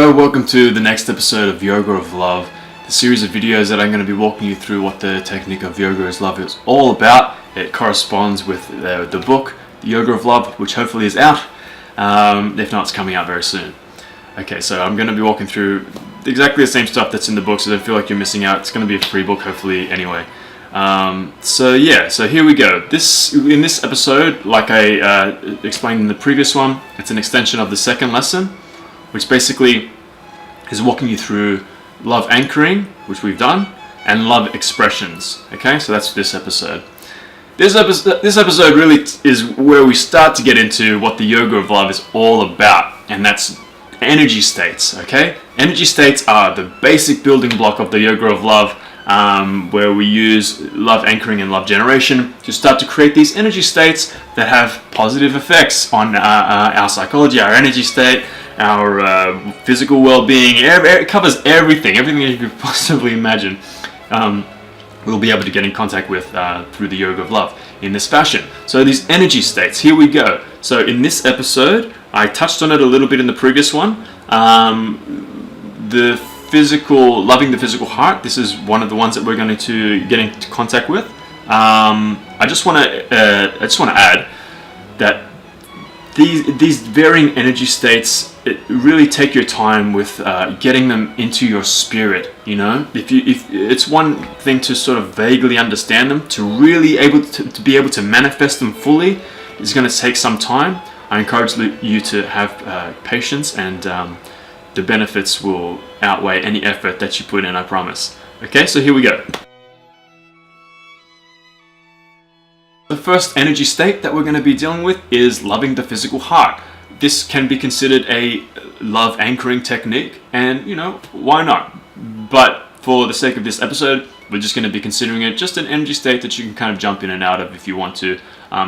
Hello, welcome to the next episode of Yoga of Love, the series of videos that I'm going to be walking you through what the technique of Yoga is Love is all about. It corresponds with the book, The Yoga of Love, which hopefully is out. If not, it's coming out very soon. Okay, so I'm going to be walking through exactly the same stuff that's in the book, so don't feel like you're missing out. It's going to be a free book, hopefully, anyway. So here we go. In this episode, like I explained in the previous one, it's an extension of the second lesson, which basically is walking you through love anchoring, which we've done, and love expressions. Okay, so that's this episode. This episode really is where we start to get into what the Yoga of Love is all about, and that's energy states. Okay, energy states are the basic building block of the Yoga of Love, where we use love anchoring and love generation to start to create these energy states that have positive effects on our psychology, our energy state, our physical well-being. It covers everything you could possibly imagine. We'll be able to get in contact with through the Yoga of Love in this fashion. So these energy states, here we go. So in this episode, I touched on it a little bit in the previous one. Loving the physical heart. This is one of the ones that we're going to get into contact with. I just want to add that these varying energy states, really take your time with getting them into your spirit. You know, if it's one thing to sort of vaguely understand them, to really be able to manifest them fully is going to take some time. I encourage you to have patience, and the benefits will outweigh any effort that you put in, I promise. Okay, so here we go. The first energy state that we're going to be dealing with is loving the physical heart. This can be considered a love anchoring technique, and you know, why not? But for the sake of this episode, we're just going to be considering it just an energy state that you can kind of jump in and out of if you want to.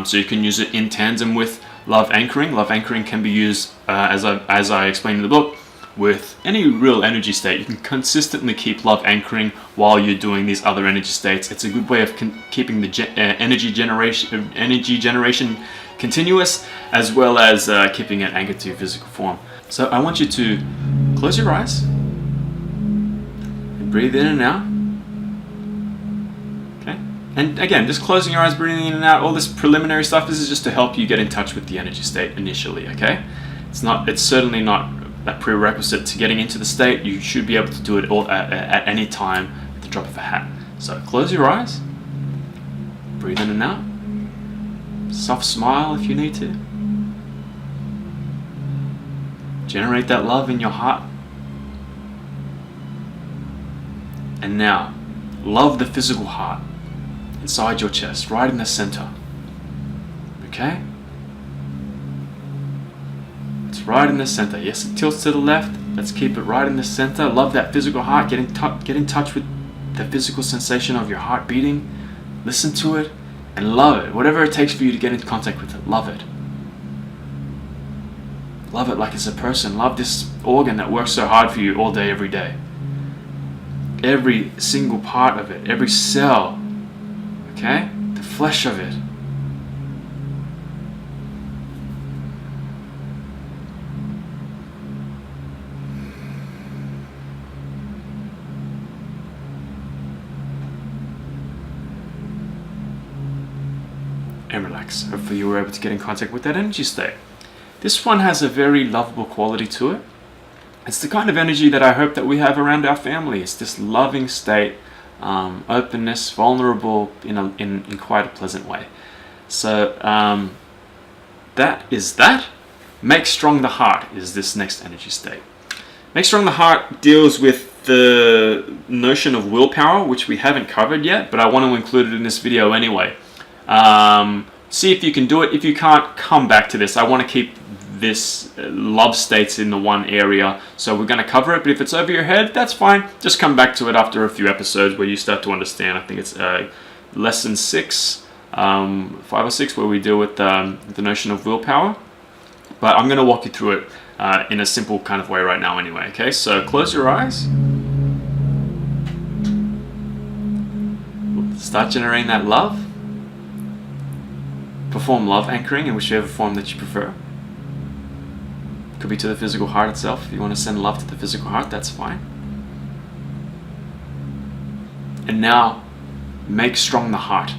So you can use it in tandem with love anchoring. Love anchoring can be used, as I explained in the book, with any real energy state. You can consistently keep love anchoring while you're doing these other energy states. It's a good way of keeping the energy generation continuous, as well as keeping it anchored to your physical form. So I want you to close your eyes and breathe in and out. Okay, and again, just closing your eyes, breathing in and out, all this preliminary stuff, this is just to help you get in touch with the energy state initially. Okay, it's certainly not that prerequisite to getting into the state. You should be able to do it all at any time at the drop of a hat. So close your eyes, breathe in and out, soft smile if you need to. Generate that love in your heart. And now, love the physical heart inside your chest, right in the center. Okay? Right in the center. Yes, it tilts to the left. Let's keep it right in the center. Love that physical heart. Get in touch with the physical sensation of your heart beating. Listen to it and love it. Whatever it takes for you to get into contact with it, love it. Love it like it's a person. Love this organ that works so hard for you all day, every day. Every single part of it, every cell. Okay? The flesh of it. And relax. Hopefully you were able to get in contact with that energy state. This one has a very lovable quality to it. It's the kind of energy that I hope that we have around our family. It's this loving state, openness, vulnerable in quite a pleasant way. So that is that. Make strong the heart is this next energy state. Make strong the heart deals with the notion of willpower, which we haven't covered yet, but I want to include it in this video anyway. See if you can do it. If you can't, come back to this. I want to keep this love states in the one area, so we're going to cover it, but if it's over your head, that's fine. Just come back to it after a few episodes where you start to understand. I think it's lesson 6, 5 or 6, where we deal with the notion of willpower, but I'm going to walk you through it in a simple kind of way right now anyway. Okay, so close your eyes. Start generating that love. Perform love anchoring in whichever form that you prefer. Could be to the physical heart itself. If you want to send love to the physical heart, that's fine. And now, make strong the heart.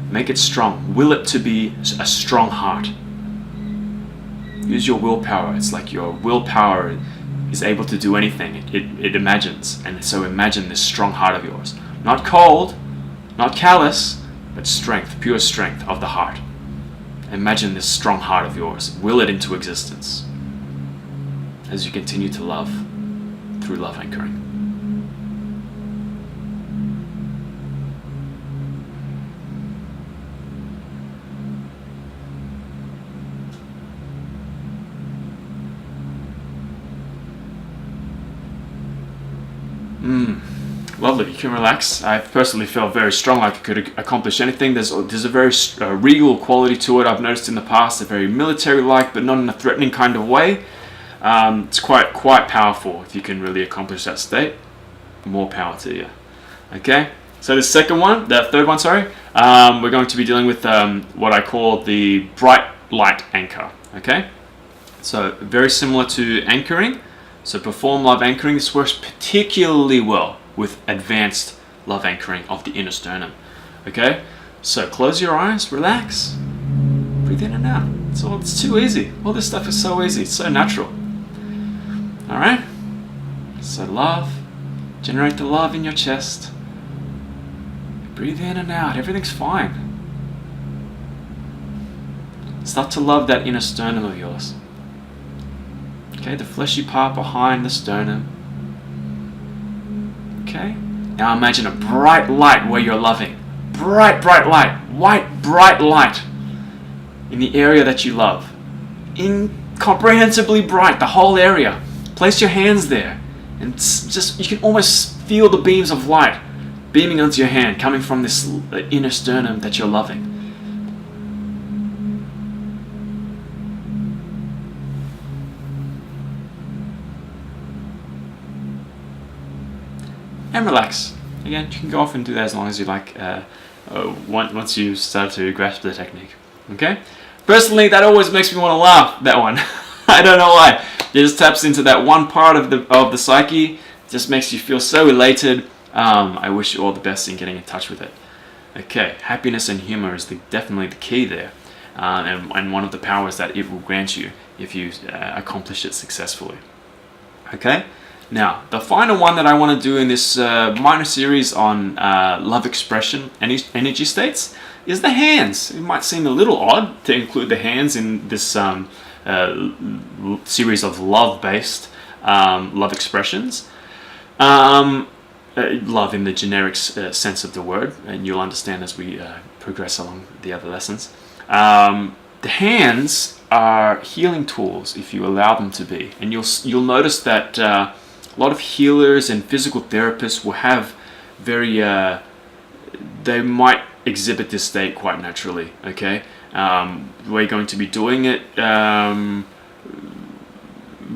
Make it strong. Will it to be a strong heart. Use your willpower. It's like your willpower is able to do anything. It imagines. And so imagine this strong heart of yours. Not cold, not callous, but strength, pure strength of the heart. Imagine this strong heart of yours. Will it into existence as you continue to love through love anchoring. Lovely, you can relax. I personally felt very strong, like I could accomplish anything. There's a very regal quality to it. I've noticed in the past, a very military-like, but not in a threatening kind of way. It's quite powerful if you can really accomplish that state. More power to you. Okay, so the third one, sorry, we're going to be dealing with what I call the bright light anchor. Okay, so very similar to anchoring. So perform love anchoring. This works particularly well with advanced love anchoring of the inner sternum. Okay, so close your eyes, relax, breathe in and out. It's too easy. All this stuff is so easy. It's so natural. All right. So love, generate the love in your chest. Breathe in and out. Everything's fine. Start to love that inner sternum of yours. Okay, the fleshy part behind the sternum. Okay, now imagine a bright light where you're loving. Bright light, white, bright light in the area that you love. Incomprehensibly bright, the whole area. Place your hands there and you can almost feel the beams of light beaming onto your hand, coming from this inner sternum that you're loving. And relax. Again, you can go off and do that as long as you like, once you start to grasp the technique. Okay? Personally, that always makes me want to laugh, that one. I don't know why. It just taps into that one part of the psyche. It just makes you feel so elated. I wish you all the best in getting in touch with it. Okay, happiness and humor is definitely the key there. And one of the powers that it will grant you if you accomplish it successfully. Okay? Now, the final one that I want to do in this minor series on love expression and energy states is the hands. It might seem a little odd to include the hands in this series of love-based love expressions. Love in the generic sense of the word, and you'll understand as we progress along the other lessons. The hands are healing tools if you allow them to be, and you'll notice that a lot of healers and physical therapists will have they might exhibit this state quite naturally. Okay, we're going to be doing it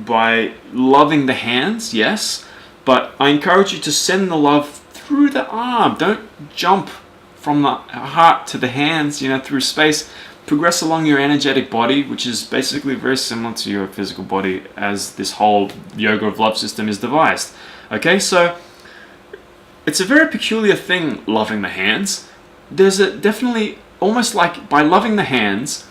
by loving the hands, yes, but I encourage you to send the love through the arm. Don't jump from the heart to the hands, through space. Progress along your energetic body, which is basically very similar to your physical body as this whole yoga of love system is devised. Okay, so it's a very peculiar thing, loving the hands. There's definitely, almost like by loving the hands,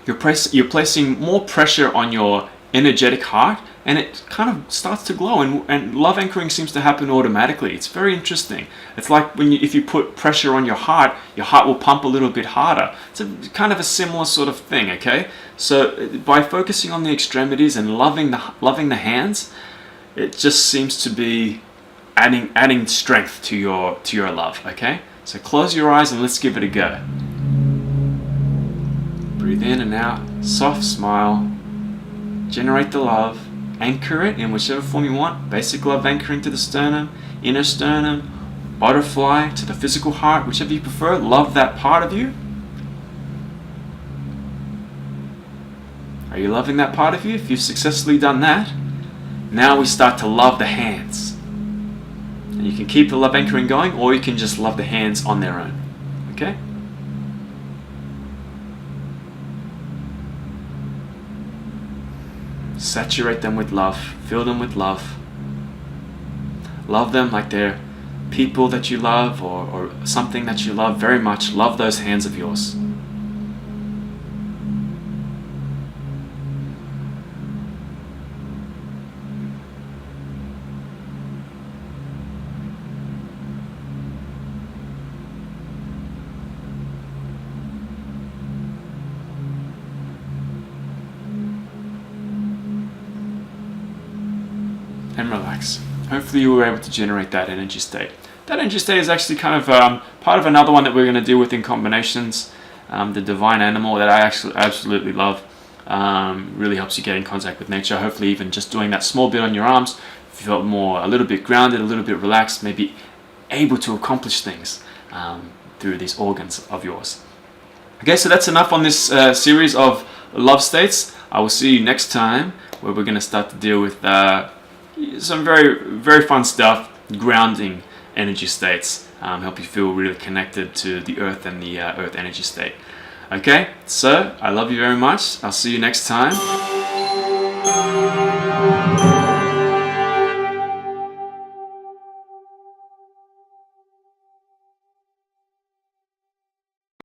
you're placing more pressure on your energetic heart, and it kind of starts to glow, and love anchoring seems to happen automatically. It's very interesting. It's like if you put pressure on your heart will pump a little bit harder. It's kind of a similar sort of thing, okay? So by focusing on the extremities and loving the hands, it just seems to be adding strength to your love, okay? So close your eyes and let's give it a go. Breathe in and out, soft smile, generate the love. Anchor it in whichever form you want. Basic love anchoring to the sternum, inner sternum, butterfly to the physical heart, whichever you prefer. Love that part of you. Are you loving that part of you? If you've successfully done that, now we start to love the hands. And you can keep the love anchoring going, or you can just love the hands on their own. Okay? Saturate them with love. Fill them with love. Love them like they're people that you love, or something that you love very much. Love those hands of yours. And relax. Hopefully you were able to generate that energy state. That energy state is actually kind of part of another one that we're going to deal with in combinations. The divine animal that I actually absolutely love. Really helps you get in contact with nature. Hopefully even just doing that small bit on your arms, if you felt a little bit grounded, a little bit relaxed, maybe able to accomplish things through these organs of yours. Okay, so that's enough on this series of love states. I will see you next time, where we're going to start to deal with some very, very fun stuff, grounding energy states, help you feel really connected to the earth and the earth energy state. Okay, so I love you very much. I'll see you next time.